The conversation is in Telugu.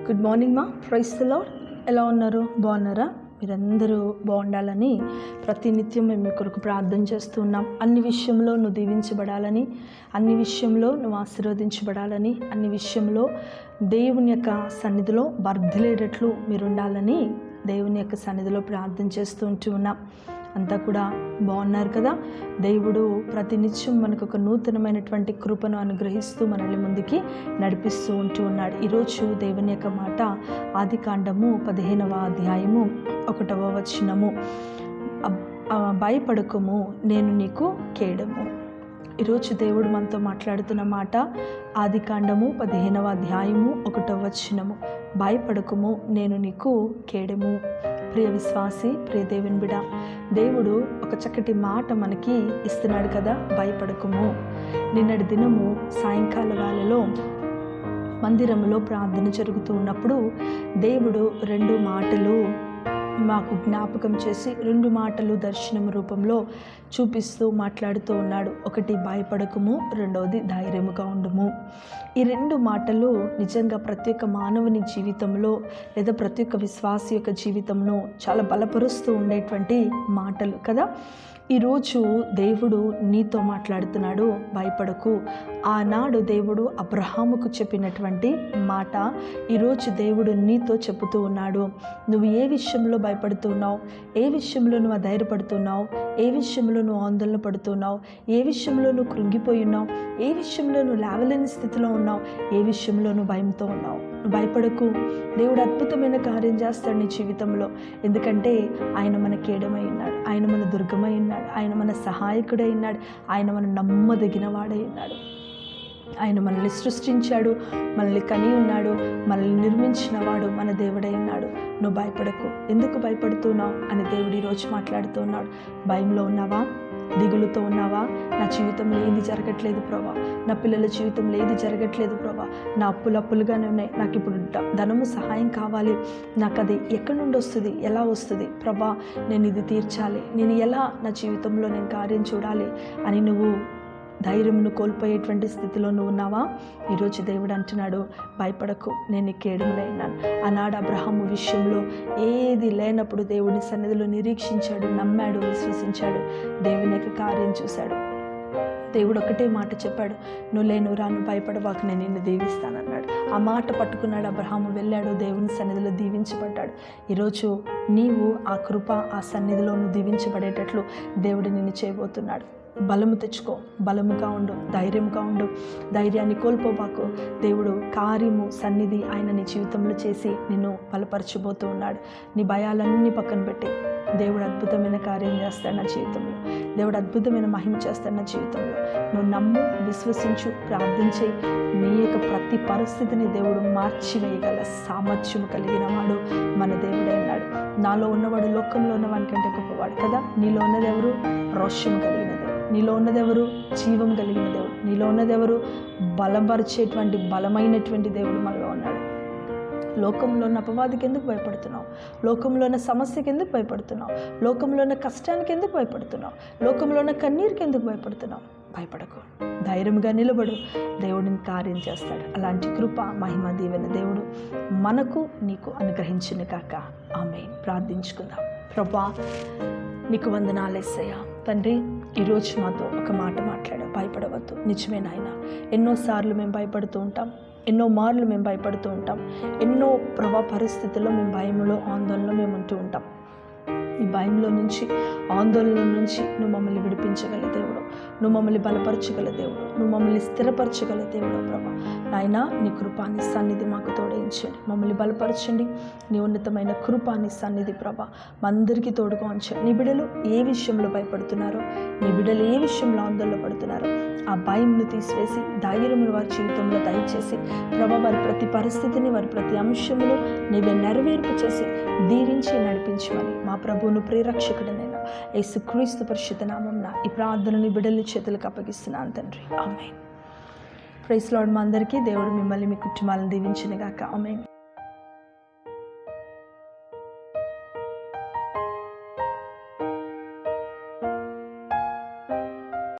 గుడ్ మార్నింగ్ మా. Praise the Lord. ఎలా ఉన్నారు? బాగున్నారా? మీరందరూ బాగుండాలని ప్రతినిత్యం మేము మీ కొరకు ప్రార్థన చేస్తూ ఉన్నాం. అన్ని విషయంలో నువ్వు దీవించబడాలని, అన్ని విషయంలో నువ్వు ఆశీర్వదించబడాలని, అన్ని విషయంలో దేవుని యొక్క సన్నిధిలో వర్ధిల్లేటట్లు మీరు ఉండాలని దేవుని యొక్క సన్నిధిలో ప్రార్థన చేస్తూ ఉన్నాం. అంతా కూడా బాగున్నారు కదా? దేవుడు ప్రతినిత్యం మనకు ఒక నూతనమైనటువంటి కృపను అనుగ్రహిస్తూ మనల్ని ముందుకి నడిపిస్తూ ఉన్నాడు. ఈరోజు దేవుని యొక్క మాట ఆదికాండము 15వ అధ్యాయము 1వ వచనము. భయపడకుము, నేను నీకు కేడము. ఈరోజు దేవుడు మనతో మాట్లాడుతున్న మాట ఆదికాండము 15వ అధ్యాయము 1వ వచనము. భయపడకుము, నేను నీకు కేడము. ప్రియ విశ్వాసి, ప్రియ దేవుని బిడ్డ, దేవుడు ఒక చక్కటి మాట మనకి ఇస్తున్నాడు కదా. భయపడకుము. నిన్నటి దినము సాయంకాల వేళలో మందిరంలో ప్రార్థన జరుగుతూ ఉన్నప్పుడు దేవుడు 2 మాటలు మాకు జ్ఞాపకం చేసి 2 మాటలు దర్శనం రూపంలో చూపిస్తూ మాట్లాడుతూ ఉన్నాడు. ఒకటి భయపడకుము, రెండవది ధైర్యముగా ఉండుము. ఈ 2 మాటలు నిజంగా ప్రతి ఒక్క మానవుని జీవితంలో లేదా ప్రతి ఒక్క విశ్వాసి యొక్క జీవితంలో చాలా బలపరుస్తూ ఉండేటువంటి మాటలు కదా. ఈరోజు దేవుడు నీతో మాట్లాడుతున్నాడు, భయపడకు. ఆనాడు దేవుడు అబ్రహాముకు చెప్పినటువంటి మాట ఈరోజు దేవుడు నీతో చెబుతూ ఉన్నాడు. నువ్వు ఏ విషయంలో భయపడుతున్నావు, ఏ విషయంలో నువ్వు అధైర్యపడుతున్నావు, ఏ విషయంలో నువ్వు ఆందోళన పడుతున్నావు, ఏ విషయంలో నువ్వు కృంగిపోయి ఉన్నావు, ఏ విషయంలో నువ్వు లేవలేని స్థితిలో ఉన్నావు, ఏ విషయంలో నువ్వు భయంతో ఉన్నావు. నువ్వు భయపడకు. దేవుడు అద్భుతమైన కార్యం చేస్తాడు నీ జీవితంలో. ఎందుకంటే ఆయన మన కేడమై ఉన్నాడు, ఆయన మన దుర్గమై ఉన్నాడు, ఆయన మన సహాయకుడై ఉన్నాడు, ఆయన మన నమ్మదగిన వాడై ఉన్నాడు. ఆయన మనల్ని సృష్టించాడు, మనల్ని కని ఉన్నాడు, మనల్ని నిర్మించిన వాడు మన దేవుడై ఉన్నాడు. నువ్వు భయపడకు. ఎందుకు భయపడుతున్నావు అని దేవుడు ఈరోజు మాట్లాడుతూ ఉన్నాడు. భయంలో ఉన్నావా? దిగులుతో ఉన్నావా? నా జీవితంలో ఏది జరగట్లేదు ప్రభా, నా పిల్లల జీవితంలో ఏది జరగట్లేదు ప్రభా, నా అప్పులుగానే ఉన్నాయి, నాకు ఇప్పుడు ధనము సహాయం కావాలి, నాకు అది ఎక్కడి నుండి వస్తుంది, ఎలా వస్తుంది ప్రభా, నేను ఇది తీర్చాలి, నేను ఎలా నా జీవితంలో నేను కార్యం చూడాలి అని నువ్వు ధైర్యమును కోల్పోయేటువంటి స్థితిలో నువ్వు ఉన్నావా? ఈరోజు దేవుడు అంటున్నాడు, భయపడకు, నేను నీ కేడమునై ఉన్నాను. ఆనాడు అబ్రహాము విషయంలో ఏది లేనప్పుడు దేవుని సన్నిధిలో నిరీక్షించాడు, నమ్మాడు, విశ్వసించాడు, దేవుని యొక్క కార్యం చూశాడు. దేవుడు ఒకటే మాట చెప్పాడు, నువ్వు లేను రాను, భయపడవాకు, నేను నిన్ను దీవిస్తానన్నాడు. ఆ మాట పట్టుకున్నాడు అబ్రహాము, వెళ్ళాడు, దేవుని సన్నిధిలో దీవించబడ్డాడు. ఈరోజు నీవు ఆ కృప, ఆ సన్నిధిలో నువ్వు దీవించబడేటట్లు దేవుడు నిన్ను చేయబోతున్నాడు. బలము తెచ్చుకో, బలముగా ఉండు, ధైర్యంగా ఉండు, ధైర్యాన్ని కోల్పోబాకు. దేవుడు కార్యము, సన్నిధి ఆయన నీ జీవితంలో చేసి నిన్ను బలపరచబోతూ ఉన్నాడు. నీ భయాలన్నీ పక్కన పెట్టి దేవుడు అద్భుతమైన కార్యం చేస్తాడు నా జీవితంలో, దేవుడు అద్భుతమైన మహిమ చేస్తాడు నా జీవితంలో. నువ్వు నమ్ము, విశ్వసించు, ప్రార్థించే. నీ యొక్క ప్రతి పరిస్థితిని దేవుడు మార్చివేయగల సామర్థ్యం కలిగిన వాడు మన దేవుడై ఉన్నాడు. నాలో ఉన్నవాడు లోకంలో ఉన్నవాడి కంటే గొప్పవాడు కదా. నీలో ఉన్నది ఎవరు? రోషం కలిగిన దేవుడు. నీలో ఉన్నది ఎవరు? జీవం కలిగిన దేవుడు. నీలో ఉన్నది ఎవరు? బలపరిచేటువంటి బలమైనటువంటి దేవుడు మనలో ఉన్నాడు. లోకంలో ఉన్న అపవాదికి ఎందుకు భయపడుతున్నావు? లోకంలో ఉన్న సమస్యకి ఎందుకు భయపడుతున్నావు? లోకంలో ఉన్న కష్టానికి ఎందుకు భయపడుతున్నావు? లోకంలో ఉన్న కన్నీరుకి ఎందుకు భయపడుతున్నావు? భయపడకు, ధైర్యంగా నిలబడు, దేవుడిని కార్యం చేస్తాడు. అలాంటి కృప, మహిమ, దీవెన దేవుడు మనకు నీకు అనుగ్రహించును కాక. ఆమేన్. ప్రార్థించుకుందాం. ప్రభా, నీకు వందనాలు యేసయ్యా. తండ్రి, ఈరోజు మాతో ఒక మాట మాట్లాడావు, భయపడవద్దు. నిజమే నాయన, ఎన్నోసార్లు మేము భయపడుతూ ఉంటాం, ఎన్నో మార్లు మేము భయపడుతూ ఉంటాం, ఎన్నో పరిస్థితుల్లో మేము భయంలో, ఆందోళనలో మేము ఉంటూ ఉంటాం. ఈ భయంలో నుంచి, ఆందోళన నుంచి నువ్వు మమ్మల్ని విడిపించగల దేవుడు, నువ్వు మమ్మల్ని బలపరచగల దేవుడు, నువ్వు మమ్మల్ని స్థిరపరచగల దేవుడు ప్రభా. నాయన, నీ కృపాని సన్నిధి మాకు తోడేయించండి, మమ్మల్ని బలపరచండి. నీ ఉన్నతమైన కృపాని సన్నిధి ప్రభా మా అందరికీ తోడుగా ఉంచండి. నీ బిడ్డలు ఏ విషయంలో భయపడుతున్నారో, నీ బిడ్డలు ఏ విషయంలో ఆందోళన పడుతున్నారో ఆ భయంను తీసివేసి ధైర్యమును వారి జీవితంలో దయచేసి ప్రభా, వారి ప్రతి పరిస్థితిని, వారి ప్రతి అంశమును నీవే నెరవేర్పు చేసి దీవించి నడిపించమని మా ప్రభువును ప్రియరక్షకుడనైనా యేసుక్రీస్తు పరిశుద్ధ నామమున ఈ ప్రార్థనని బిడ్డల చేతులకు అప్పగిస్తున్నాను తండ్రి. ఆమేన్. Praise lord. మా అందరికీ దేవుడు మిమ్మల్ని, మీ కుటుంబాలను దీవించును గాక. ఆమేన్.